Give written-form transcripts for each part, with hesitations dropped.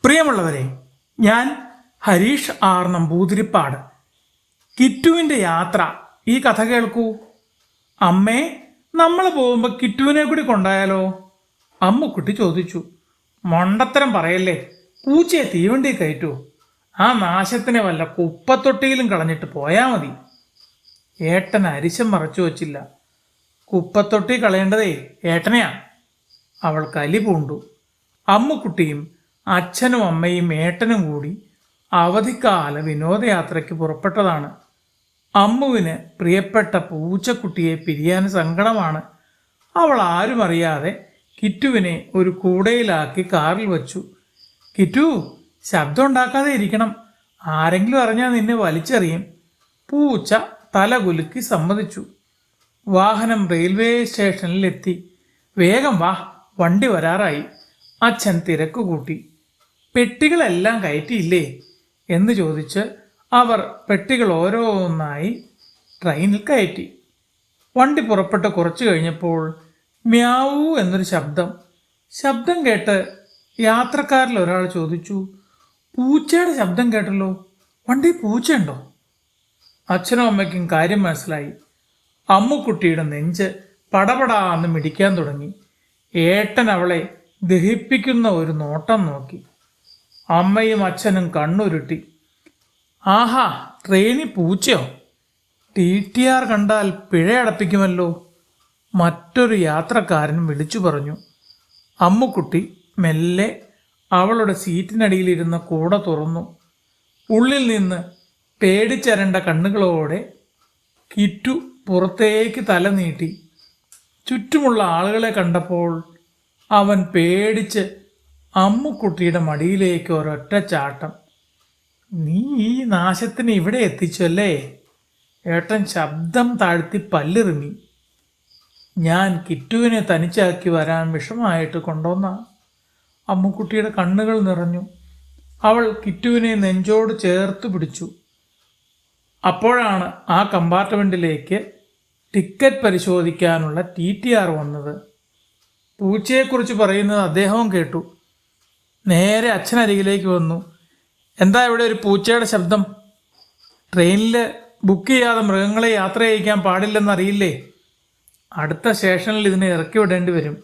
പ്രിയമുള്ളവരെ, ഞാൻ ഹരീഷ് ആർ നമ്പൂതിരിപ്പാട്. കിറ്റുവിൻ്റെ യാത്ര ഈ കഥ കേൾക്കൂ. അമ്മേ, നമ്മൾ പോകുമ്പോൾ കിറ്റുവിനെ കൂടി കൊണ്ടായാലോ? അമ്മുക്കുട്ടി ചോദിച്ചു. മണ്ടത്തരം പറയല്ലേ, പൂച്ചയെ തീവണ്ടി കയറ്റൂ. ആ നാശത്തിനെ വല്ല കുപ്പത്തൊട്ടിയിലും കളഞ്ഞിട്ട് പോയാൽ മതി. ഏട്ടൻ അരിശം മറച്ചു വച്ചില്ല. കുപ്പത്തൊട്ടി കളയേണ്ടതേ ഏട്ടനെയാ. അവൾ കലി പൂണ്ടു. അമ്മുക്കുട്ടിയും അച്ഛനും അമ്മയും ഏട്ടനും കൂടി അവധിക്കാല വിനോദയാത്രയ്ക്ക് പുറപ്പെട്ടതാണ്. അമ്മുവിന് പ്രിയപ്പെട്ട പൂച്ചക്കുട്ടിയെ പിരിയാൻ സങ്കടമാണ്. അവൾ ആരും അറിയാതെ കിറ്റുവിനെ ഒരു കൂടയിലാക്കി കാറിൽ വച്ചു. കിറ്റു, ശബ്ദം ഉണ്ടാക്കാതെ ഇരിക്കണം. ആരെങ്കിലും അറിഞ്ഞാൽ നിന്നെ വലിച്ചെറിയും. പൂച്ച തല കുലുക്കി സമ്മതിച്ചു. വാഹനം റെയിൽവേ സ്റ്റേഷനിലെത്തി. വേഗം വാ, വണ്ടി വരാറായി. അച്ഛൻ തിരക്ക് കൂട്ടി. പെട്ടികളെല്ലാം കയറ്റിയില്ലേ എന്ന് ചോദിച്ച് അവർ പെട്ടികൾ ഓരോന്നായി ട്രെയിനിൽ കയറ്റി. വണ്ടി പുറപ്പെട്ട് കുറച്ചു കഴിഞ്ഞപ്പോൾ മ്യാവൂ എന്നൊരു ശബ്ദം കേട്ട് യാത്രക്കാരിൽ ഒരാൾ ചോദിച്ചു, പൂച്ചയുടെ ശബ്ദം കേട്ടല്ലോ, വണ്ടി പൂച്ചയുണ്ടോ? അച്ഛനും അമ്മയ്ക്കും കാര്യം മനസ്സിലായി. അമ്മുക്കുട്ടിയുടെ നെഞ്ച് പടപടാന്ന് മിടിക്കാൻ തുടങ്ങി. ഏട്ടൻ അവളെ ദഹിപ്പിക്കുന്ന ഒരു നോട്ടം നോക്കി. അമ്മയും അച്ഛനും കണ്ണുരുട്ടി. ആഹാ, ട്രെയിനിൽ പൂച്ചയോ? TTR കണ്ടാൽ പിഴയടപ്പിക്കുമല്ലോ, മറ്റൊരു യാത്രക്കാരൻ വിളിച്ചു പറഞ്ഞു. അമ്മുക്കുട്ടി മെല്ലെ അവളുടെ സീറ്റിനടിയിലിരുന്ന കൂട തുറന്നു. ഉള്ളിൽ നിന്ന് പേടിച്ചരണ്ട കണ്ണുകളോടെ കിറ്റു പുറത്തേക്ക് തല നീട്ടി. ചുറ്റുമുള്ള ആളുകളെ കണ്ടപ്പോൾ അവൻ പേടിച്ച് അമ്മുക്കുട്ടിയുടെ മടിയിലേക്ക് ഒരൊറ്റ ചാട്ടം. നീ ഈ നാശത്തിന് ഇവിടെ എത്തിച്ചല്ലേ? ഏട്ടൻ ശബ്ദം താഴ്ത്തി പല്ലിറുങ്ങി. ഞാൻ കിറ്റുവിനെ തനിച്ചാക്കി വരാൻ വിഷമായിട്ട് കൊണ്ടുവന്ന. അമ്മുക്കുട്ടിയുടെ കണ്ണുകൾ നിറഞ്ഞു. അവൾ കിറ്റുവിനെ നെഞ്ചോട് ചേർത്ത് പിടിച്ചു. അപ്പോഴാണ് ആ കമ്പാർട്ട്മെൻറ്റിലേക്ക് ടിക്കറ്റ് പരിശോധിക്കാനുള്ള TTR വന്നത്. പൂച്ചയെക്കുറിച്ച് പറയുന്നത് അദ്ദേഹവും കേട്ടു. നേരെ അച്ഛനരികിലേക്ക് വന്നു. എന്താ ഇവിടെ ഒരു പൂച്ചയുടെ ശബ്ദം? ട്രെയിനിൽ ബുക്ക് ചെയ്യാതെ മൃഗങ്ങളെ യാത്ര ചെയ്യിക്കാൻ പാടില്ലെന്നറിയില്ലേ? അടുത്ത സ്റ്റേഷനിൽ ഇതിനെ ഇറക്കി വിടേണ്ടി വരും.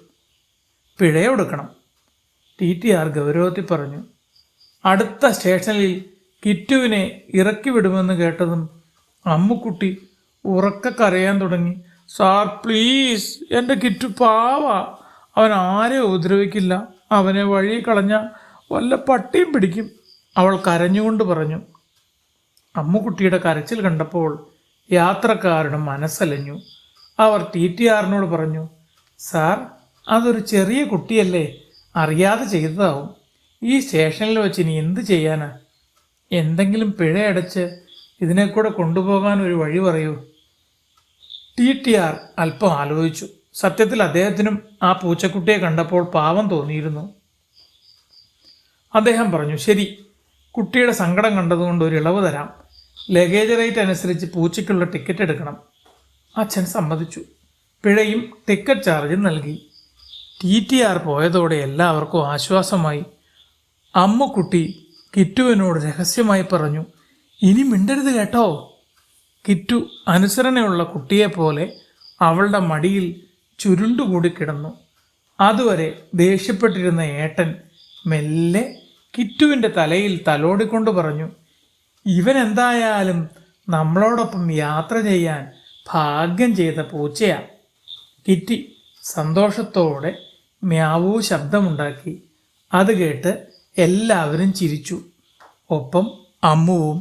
പിഴയൊടുക്കണം. TTR ഗൗരവത്തിൽ പറഞ്ഞു. അടുത്ത സ്റ്റേഷനിൽ കിറ്റുവിനെ ഇറക്കി വിടുമെന്ന് കേട്ടതും അമ്മുക്കുട്ടി ഉറക്കെ കരയാൻ തുടങ്ങി. സാർ പ്ലീസ്, എൻ്റെ കിറ്റു പാവാ, അവൻ ആരെയും ഉപദ്രവിക്കില്ല. അവനെ വഴി കളഞ്ഞ വല്ല പട്ടിയും പിടിക്കും, അവൾ കരഞ്ഞുകൊണ്ട് പറഞ്ഞു. അമ്മുക്കുട്ടിയുടെ കരച്ചിൽ കണ്ടപ്പോൾ യാത്രക്കാരുടെ മനസ്സലഞ്ഞു. അവർ TTRനോട് പറഞ്ഞു, സാർ, അതൊരു ചെറിയ കുട്ടിയല്ലേ, അറിയാതെ ചെയ്തതാവും. ഈ സ്റ്റേഷനിൽ വെച്ച് ഇനി എന്ത് ചെയ്യാനാ? എന്തെങ്കിലും പിഴയടച്ച് ഇതിനെ കൂടെ കൊണ്ടുപോകാൻ ഒരു വഴി പറയൂ. TTR അല്പം ആലോചിച്ചു. സത്യത്തിൽ അദ്ദേഹത്തിനും ആ പൂച്ചക്കുട്ടിയെ കണ്ടപ്പോൾ പാവം തോന്നിയിരുന്നു. അദ്ദേഹം പറഞ്ഞു, ശരി, കുട്ടിയുടെ സങ്കടം കണ്ടതുകൊണ്ട് ഒരു ഇളവ് തരാം. ലഗേജ് റേറ്റ് അനുസരിച്ച് പൂച്ചയ്ക്കുള്ള ടിക്കറ്റ് എടുക്കണം. അച്ഛൻ സമ്മതിച്ചു. പിഴയും ടിക്കറ്റ് ചാർജും നൽകി. TTR പോയതോടെ എല്ലാവർക്കും ആശ്വാസമായി. അമ്മുക്കുട്ടി കിറ്റുവിനോട് രഹസ്യമായി പറഞ്ഞു, ഇനി മിണ്ടരുത് കേട്ടോ. കിറ്റു അനുസരണയുള്ള കുട്ടിയെപ്പോലെ അവളുടെ മടിയിൽ ചുരുണ്ടുകൂടി കിടന്നു. അതുവരെ ദേഷ്യപ്പെട്ടിരുന്ന ഏട്ടൻ മെല്ലെ കിറ്റുവിൻ്റെ തലയിൽ തലോടിക്കൊണ്ട് പറഞ്ഞു, ഇവൻ എന്തായാലും നമ്മളോടൊപ്പം യാത്ര ചെയ്യാൻ ഭാഗ്യം ചെയ്ത പൂച്ചയാ. കിറ്റി സന്തോഷത്തോടെ മ്യാവൂ ശബ്ദമുണ്ടാക്കി. അത് കേട്ട് എല്ലാവരും ചിരിച്ചു. ഒപ്പം അമ്മുവും.